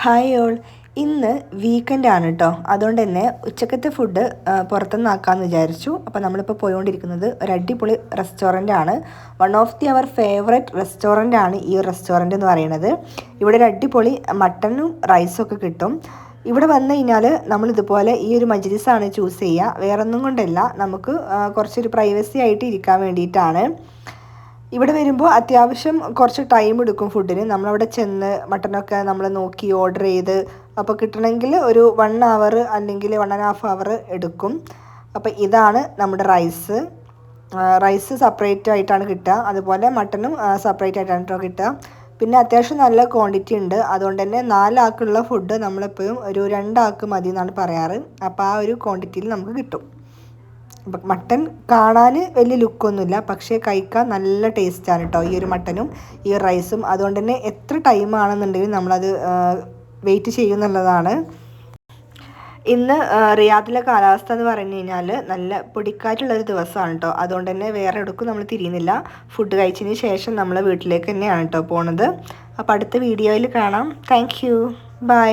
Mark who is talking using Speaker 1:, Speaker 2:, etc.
Speaker 1: Hi all. ഇന്ന് weekend ആണ് കേട്ടോ. അതുകൊണ്ട് തന്നെ ഉച്ചക്കത്തെ ഫുഡ് പുറത്തുനിന്ന് ആക്കാമെന്ന് വിചാരിച്ചു. അപ്പോൾ നമ്മളിപ്പോൾ പോയിക്കൊണ്ടിരിക്കുന്നത് ഒരു അടിപൊളി റെസ്റ്റോറൻ്റ് ആണ്. One of the our favourite restaurant ആണ് ഈ റെസ്റ്റോറൻ്റ് എന്ന് പറയുന്നത്. ഇവിടെ ഒരു അടിപൊളി മട്ടനും റൈസും ഒക്കെ കിട്ടും. ഇവിടെ വന്നു കഴിഞ്ഞാൽ നമ്മളിതുപോലെ ഈ ഒരു മജ്ലിസാണ് ചൂസ് ചെയ്യുക. വേറൊന്നും കൊണ്ടല്ല, നമുക്ക് കുറച്ചൊരു പ്രൈവസി ആയിട്ട് ഇരിക്കാൻ വേണ്ടിയിട്ടാണ്. ഇവിടെ വരുമ്പോൾ അത്യാവശ്യം കുറച്ച് ടൈം എടുക്കും ഫുഡിന്. നമ്മളവിടെ ചെന്ന് മട്ടനൊക്കെ നമ്മൾ നോക്കി ഓർഡർ ചെയ്ത് അപ്പോൾ കിട്ടണമെങ്കിൽ ഒരു 1 hour അല്ലെങ്കിൽ 1.5 hour എടുക്കും. അപ്പോൾ ഇതാണ് നമ്മുടെ റൈസ് സെപ്പറേറ്റ് ആയിട്ടാണ് കിട്ടുക. അതുപോലെ മട്ടനും സെപ്പറേറ്റ് ആയിട്ടാണ് കേട്ടോ കിട്ടുക. പിന്നെ അത്യാവശ്യം നല്ല ക്വാണ്ടിറ്റി ഉണ്ട്. അതുകൊണ്ട് തന്നെ 4 ആൾക്കുള്ള ഫുഡ് നമ്മളെപ്പോഴും ഒരു 2 ആൾക്ക് മതി എന്നാണ് പറയാറ്. അപ്പോൾ ആ ഒരു ക്വാണ്ടിറ്റിയിൽ നമുക്ക് കിട്ടും. മട്ടൻ കാണാൻ വലിയ ലുക്കൊന്നുമില്ല, പക്ഷേ കഴിക്കാൻ നല്ല ടേസ്റ്റാണ് കേട്ടോ ഈ ഒരു മട്ടനും ഈ റൈസും. അതുകൊണ്ട് തന്നെ എത്ര ടൈം ആണെന്നുണ്ടെങ്കിലും നമ്മളത് വെയിറ്റ് ചെയ്യുന്നുള്ളതാണ്. ഇന്ന് റിയാദിലെ കാലാവസ്ഥ എന്ന് പറഞ്ഞു കഴിഞ്ഞാൽ നല്ല പൊടിക്കാറ്റുള്ളൊരു ദിവസമാണ് കേട്ടോ. അതുകൊണ്ട് തന്നെ വേറെ എടുക്കും നമ്മൾ തിരിയുന്നില്ല. ഫുഡ് കഴിച്ചതിന് ശേഷം നമ്മൾ വീട്ടിലേക്ക് തന്നെയാണ് കേട്ടോ പോണത്. അപ്പോൾ അടുത്ത വീഡിയോയിൽ കാണാം. Thank you. ബൈ.